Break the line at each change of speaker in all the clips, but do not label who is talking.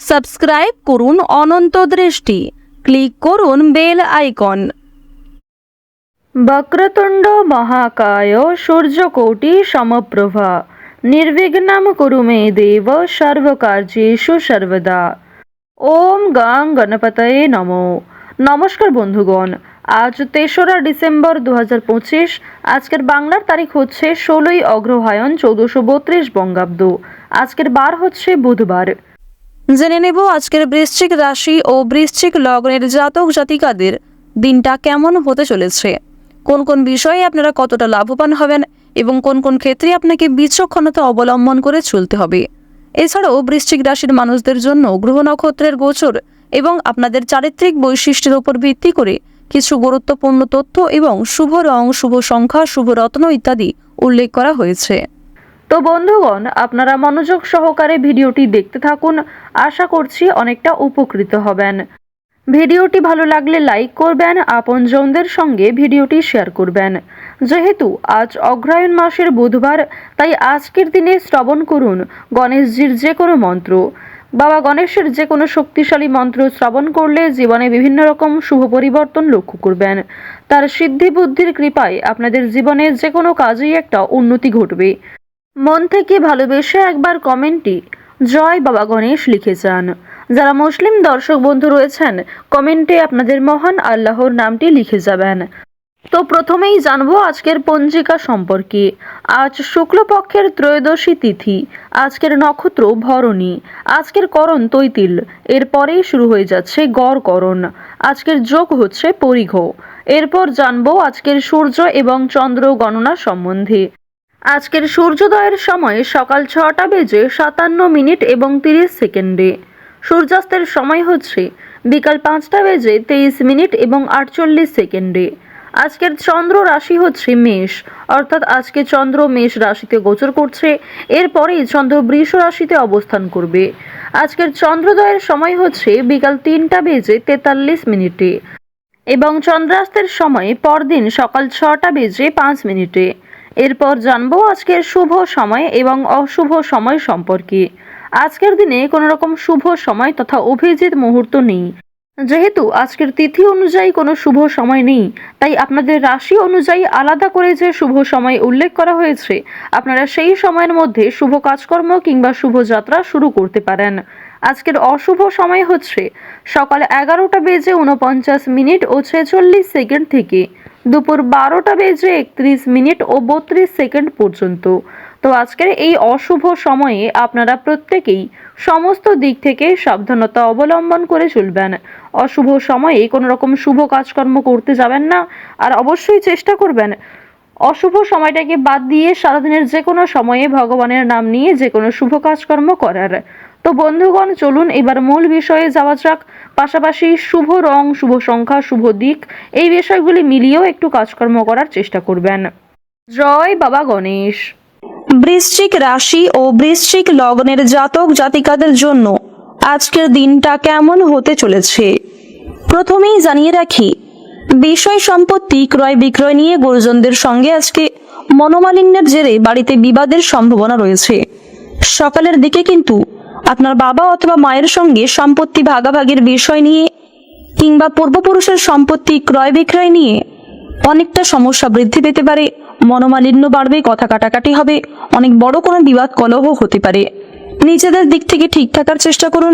Subscribe করুন অনন্ত দৃষ্টি, click করুন বেল আইকন।
বক্রতুণ্ড মহাকায় সূর্যকোটি সমপ্রভা নির্বিঘ্নম কুরু মে দেব সর্বকার্যেষু সর্বদা। ওম গাং গণপতয়ে নমো। নমস্কার বন্ধুগণ, আজ ৩রা ডিসেম্বর ২০২৫। আজকের বাংলার তারিখ হচ্ছে ১৬ই অগ্রহায়ণ ১৪৩২ বঙ্গাব্দ। আজকের বার হচ্ছে বুধবার।
জেনে নেব আজকের বৃশ্চিক রাশি ও বৃশ্চিক লগ্নের জাতক জাতিকাদের দিনটা কেমন হতে চলেছে, কোন কোন বিষয়ে আপনারা কতটা লাভবান হবেন এবং কোন কোন ক্ষেত্রে আপনাকে বিচক্ষণতা অবলম্বন করে চলতে হবে। এছাড়াও বৃশ্চিক রাশির মানুষদের জন্য গ্রহ নক্ষত্রের গোচর এবং আপনাদের চারিত্রিক বৈশিষ্ট্যের উপর ভিত্তি করে কিছু গুরুত্বপূর্ণ তথ্য এবং শুভ রং, শুভ সংখ্যা, শুভ রত্ন ইত্যাদি উল্লেখ করা হয়েছে।
তো বন্ধুগণ, আপনারা মনোযোগ সহকারে ভিডিওটি দেখতে থাকুন। আশা করছি অনেকটা উপকৃত হবেন। ভিডিওটি ভালো লাগলে লাইক করবেন, আপনজনদের সঙ্গে ভিডিওটি শেয়ার করবেন। যেহেতু আজ অগ্রহায়ণ মাসের বুধবার, তাই আজকের দিনে শ্রবণ করুন গণেশজির যে কোনো মন্ত্র। বাবা গণেশের যে কোনো শক্তিশালী মন্ত্র শ্রবণ করলে জীবনে বিভিন্ন রকম শুভ পরিবর্তন লক্ষ্য করবেন। তার সিদ্ধি বুদ্ধির কৃপায় আপনাদের জীবনে যে কোনো কাজেই একটা উন্নতি ঘটবে। মন থেকে ভালোবেসে একবার কমেন্টে জয় বাবা গণেশ লিখে যান। যারা মুসলিম দর্শক বন্ধু রয়েছেন, কমেন্টে আপনাদের মহান আল্লাহর নামটি লিখে যাবেন। তো প্রথমেই জানবো আজকের পঞ্জিকা সম্পর্কে। আজ শুক্লপক্ষের ত্রয়োদশী তিথি, আজকের নক্ষত্র ভরণী, আজকের করণ তৈতিল, এরপরেই শুরু হয়ে যাচ্ছে গড় করণ। আজকের যোগ হচ্ছে পরিঘ। এরপর জানবো আজকের সূর্য এবং চন্দ্র গণনা সম্বন্ধে। আজকের সূর্যোদয়ের সময় সকাল ৬টা বেজে ৫৭ মিনিট এবং ৩০ সেকেন্ডে। সূর্যাস্তের সময় হচ্ছে বিকাল ৫টা বেজে ২৩ মিনিট এবং ৪৮ সেকেন্ডে। আজকের চন্দ্র রাশি হচ্ছে মেষ, অর্থাৎ আজকে চন্দ্র মেষ রাশিতে গোচর করছে। এরপরেই চন্দ্র বৃষ রাশিতে অবস্থান করবে। আজকের চন্দ্রোদয়ের সময় হচ্ছে বিকাল ৩টা বেজে ৪৩ মিনিটে এবং চন্দ্রাস্তের সময় পরদিন সকাল ৬টা বেজে ৫ মিনিটে। এরপর জানবো আজকের শুভ সময় এবং অশুভ সময় সম্পর্কে। আজকের দিনে কোনো রকম শুভ সময় তথা অভিজিৎ মুহূর্ত নেই। যেহেতু আজকের তিথি অনুযায়ী কোনো শুভ সময় নেই, তাই আপনাদের রাশি অনুযায়ী আলাদা করে যে শুভ সময় উল্লেখ করা হয়েছে, আপনারা সেই সময়ের মধ্যে শুভ কাজকর্ম কিংবা শুভ যাত্রা শুরু করতে পারেন। আজকের অশুভ সময় হচ্ছে সকাল ১১টা বেজে ৪৯ মিনিট ও ৪৬ সেকেন্ড থেকে দুপুর ১২টা বেজে ৩১ মিনিট ও ৩২ সেকেন্ড পর্যন্ত। তো আজকের এই অশুভ সময়ে আপনারা প্রত্যেকেই সমস্ত দিক থেকে সাবধানতা অবলম্বন করে চলবেন। অশুভ সময়ে কোনো রকম শুভ কাজকর্ম করতে যাবেন না, আর অবশ্যই চেষ্টা করবেন অশুভ সময়টাকে বাদ দিয়ে সারাদিনের যে কোনো সময়ে ভগবানের নাম নিয়ে যে কোনো শুভ কাজকর্ম করার। তো বন্ধুগণ, চলুন এবার মূল বিষয়ে যাওয়া যাক। পাশাপাশি শুভ রং, শুভ সংখ্যা, শুভ দিক এই বিষয়গুলি মিলিয়েও একটু কাজকর্ম করার চেষ্টা করবেন। জয় বাবা গণেশ।
বৃশ্চিক রাশি ও বৃশ্চিক লগ্নের জাতক জাতিকাদের জন্য আজকের দিনটা কেমন হতে চলেছে। প্রথমেই জানিয়ে রাখি, বিষয় সম্পত্তি ক্রয় বিক্রয় নিয়ে গুরুজনদের সঙ্গে আজকে মনোমালিন্যের জেরে বাড়িতে বিবাদের সম্ভাবনা রয়েছে। সকালের দিকে কিন্তু আপনার বাবা অথবা মায়ের সঙ্গে সম্পত্তি ভাগাভাগির বিষয় নিয়ে কিংবা পূর্বপুরুষের সম্পত্তি ক্রয় বিক্রয় নিয়ে অনেকটা সমস্যা বৃদ্ধি পেতে পারে। মনোমালিন্য বাড়বে, কথা কাটাকাটি হবে, অনেক বড় কোনো বিবাদ কলহ হতে পারে। নিজেদের দিক থেকে ঠিক থাকার চেষ্টা করুন।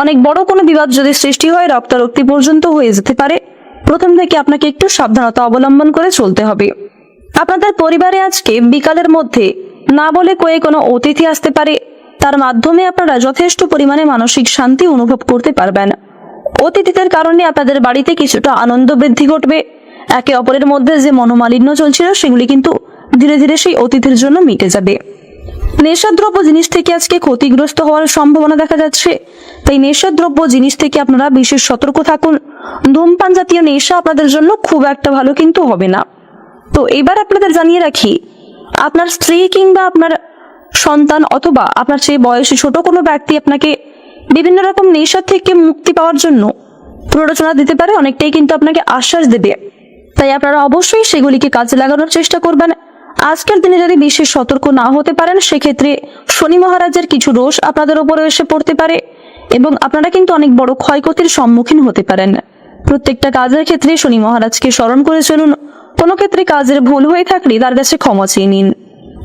অনেক বড় কোনো বিবাদ যদি সৃষ্টি হয়, রক্তারক্তি পর্যন্ত হয়ে যেতে পারে। প্রথম থেকে আপনাকে একটু সাবধানতা অবলম্বন করে চলতে হবে। আপনাদের পরিবারে আজকে বিকালের মধ্যে না বলে কয়ে কোনো অতিথি আসতে পারে, তার মাধ্যমে আপনারা যথেষ্ট পরিমাণে মানসিক শান্তি অনুভব করতে পারবেন। অতিথিদের কারণে আপনাদের বাড়িতে কিছুটা আনন্দ বৃদ্ধি ঘটবে। একে অপরের মধ্যে যে মনোমালিন্য চলছিল সেগুলি কিন্তু ধীরে ধীরে সেই অতিথির জন্য মিটে যাবে। নেশাদ্রব্য জিনিস থেকে আজকে ক্ষতিগ্রস্ত হওয়ার সম্ভাবনা দেখা যাচ্ছে, তাই নেশাদ্রব্য জিনিস থেকে আপনারা বিশেষ সতর্ক থাকুন। ধূমপান জাতীয় নেশা আপনাদের জন্য খুব একটা ভালো কিন্তু হবে না। তো এবার আপনাদের জানিয়ে রাখি, আপনার স্ত্রী কিংবা আপনার সন্তান অথবা আপনার চেয়ে বয়সী ছোট কোনো ব্যক্তি আপনাকে বিভিন্ন রকম নেশা থেকে মুক্তি পাওয়ার জন্য প্ররোচনা দিতে পারে, অনেকটাই কিন্তু আপনাকে আশ্বাস দেবে। তাই আপনারা অবশ্যই সেগুলিকে কাজে লাগানোর চেষ্টা করবেন। আজকের দিনে যদি বিশেষ সতর্ক না হতে পারেন, সেক্ষেত্রে শনি মহারাজের কিছু দোষ আপনাদের উপরে এসে পড়তে পারে এবং আপনারা কিন্তু অনেক বড় ক্ষয়ক্ষতির সম্মুখীন হতে পারেন। প্রত্যেকটা কাজের ক্ষেত্রে শনি মহারাজকে স্মরণ করে চলুন। কোনো ক্ষেত্রে কাজের ভুল হয়ে থাকলে তার কাছে ক্ষমা চেয়ে নিন।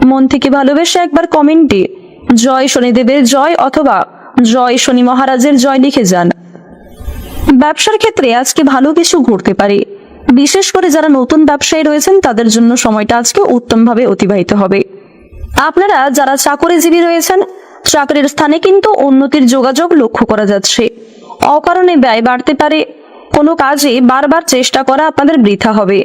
মন থেকে ভালোবেসে একবার কমেন্টে জয় শনিদেবের জয় অথবা জয় শনি মহারাজের জয় লিখে যান। ব্যবসার ক্ষেত্রে আজকে ভালো কিছু ঘটতে পারে। বিশেষ করে যারা নতুন ব্যবসায়ী রয়েছেন তাদের জন্য সময়টা আজকে উত্তমভাবে অতিবাহিত হবে। আপনারা যারা চাকরিজীবী রয়েছেন, চাকরির স্থানে কিন্তু উন্নতির যোগাযোগ লক্ষ্য করা যাচ্ছে। অকারণে ব্যয় বাড়তে পারে। কোনো কাজে বারবার চেষ্টা করা আপনাদের বৃথা হবে।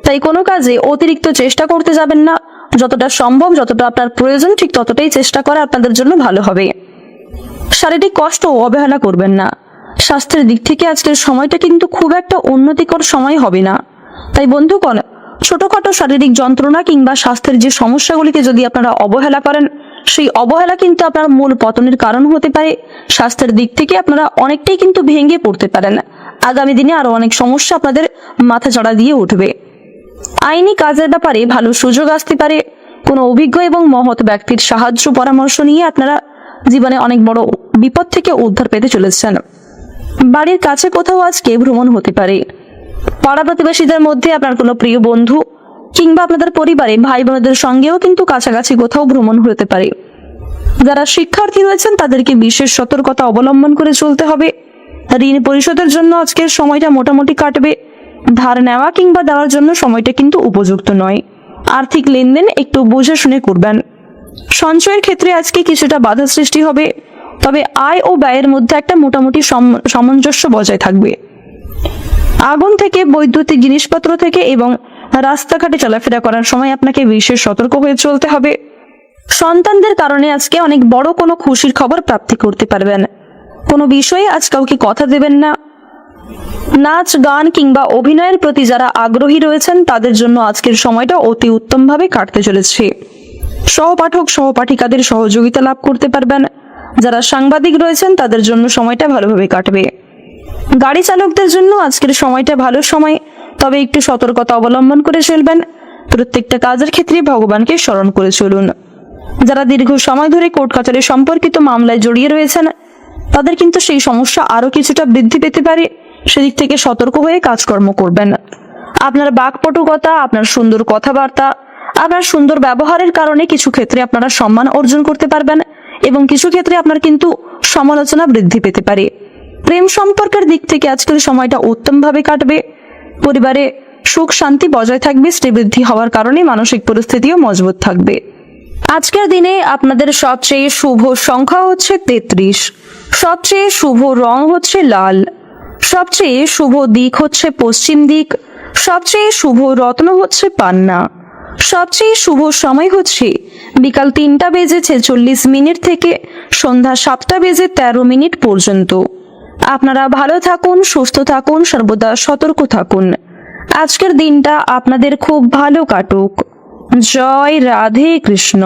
তাই কোনো কাজে অতিরিক্ত চেষ্টা করতে যাবেন না। যতটা সম্ভব, যতটা আপনার প্রয়োজন, ঠিক ততটাই চেষ্টা করা আপনাদের জন্য ভালো হবে। শারীরিক কষ্ট অবহেলা করবেন না। স্বাস্থ্যের দিক থেকে আজকের সময়টা কিন্তু খুব একটা উন্নতিকর সময় হবে না। তাই বন্ধুগণ, ছোটখাটো শারীরিক যন্ত্রণা কিংবা স্বাস্থ্যের যে সমস্যাগুলিকে যদি আপনারা অবহেলা করেন, সেই অবহেলা কিন্তু আপনার মূল পতনের কারণ হতে পারে। স্বাস্থ্যের দিক থেকে আপনারা অনেকটাই কিন্তু ভেঙে পড়তে পারেন। আগামী দিনে আরো অনেক সমস্যা আপনাদের মাথা চাড়া দিয়ে উঠবে। আইনি কাজের ব্যাপারে ভালো সুযোগ আসতে পারে। কোনো অভিজ্ঞ এবং মহৎ ব্যক্তির সাহায্য পরামর্শ নিয়ে আপনারা জীবনে অনেক বড় বিপদ থেকে উদ্ধার পেতে চলেছেন। বাড়ির কাছে কোথাও আজকে ভ্রমণ হতে পারে। পাড়া প্রতিবেশীদের মধ্যে আপনার কোনো প্রিয় বন্ধু কিংবা আপনাদের পরিবারে ভাই বোনদের সঙ্গেও কিন্তু কাছাকাছি কোথাও ভ্রমণ হতে পারে। যারা শিক্ষার্থী রয়েছেন তাদেরকে বিশেষ সতর্কতা অবলম্বন করে চলতে হবে। ঋণ পরিশোধের জন্য আজকের সময়টা মোটামুটি কাটবে। ধার নেওয়া কিংবা দেওয়ার জন্য সময়টা কিন্তু উপযুক্ত নয়। আর্থিক লেনদেন একটু বুঝে শুনে করবেন। সঞ্চয়ের ক্ষেত্রে আজকে কিছুটা বাধা সৃষ্টি হবে, তবে আয় ও ব্যয়ের মধ্যে একটা মোটামুটি সামঞ্জস্য বজায় থাকবে। আগুন থেকে, বৈদ্যুতিক জিনিসপত্র থেকে এবং রাস্তাঘাটে চলাফেরা করার সময় আপনাকে বিশেষ সতর্ক হয়ে চলতে হবে। সন্তানদের কারণে আজকে অনেক বড় কোনো খুশির খবর প্রাপ্তি করতে পারবেন। কোনো বিষয়ে আজ কাউকে কথা দেবেন না। নাচ, গান কিংবা অভিনয়ের প্রতি যারা আগ্রহী রয়েছেন তাদের জন্য আজকের সময়টা অতি উত্তমভাবে কাটতে চলেছে। সহপাঠক সহপাঠিকাদের সহযোগিতা লাভ করতে পারবেন। যারা সাংবাদিক রয়েছেন তাদের জন্য সময়টা ভালোভাবে কাটবে। গাড়ি চালকদের জন্য আজকের সময়টা ভালো সময়, তবে একটু সতর্কতা অবলম্বন করে চলবেন। প্রত্যেকটা কাজের ক্ষেত্রে ভগবানকে স্মরণ করে চলুন। যারা দীর্ঘ সময় ধরে কোর্ট কাচারি সম্পর্কিত মামলায় জড়িয়ে রয়েছেন তাদের কিন্তু সেই সমস্যা আরো কিছুটা বৃদ্ধি পেতে পারে। সেদিক থেকে সতর্ক হয়ে কাজকর্ম করবেন। আপনার বাকপটুকতা, আপনার সুন্দর কথাবার্তা, আপনার সুন্দর ব্যবহারের কারণে কিছু ক্ষেত্রে আপনারা সম্মান অর্জন করতে পারবেন এবং কিছু ক্ষেত্রে আপনার কিন্তু সমালোচনা বৃদ্ধি পেতে পারে। প্রেম সম্পর্কের দিক থেকে আজকের সময়টা উত্তমভাবে কাটবে। পরিবারে সুখ শান্তি বজায় থাকবে। শ্রীবৃদ্ধি হওয়ার কারণে মানসিক পরিস্থিতিও মজবুত থাকবে। আজকের দিনে আপনাদের সবচেয়ে শুভ সংখ্যা হচ্ছে 33। সবচেয়ে শুভ রং হচ্ছে লাল। সবচেয়ে শুভ দিক হচ্ছে পশ্চিম দিক। সবচেয়ে শুভ রত্ন হচ্ছে পান্না। সবচেয়ে শুভ সময় হচ্ছে বিকাল 3:46 থেকে সন্ধ্যা 7:13 পর্যন্ত। আপনারা ভালো থাকুন, সুস্থ থাকুন, সর্বদা সতর্ক থাকুন। আজকের দিনটা আপনাদের খুব ভালো কাটুক। জয় রাধে কৃষ্ণ।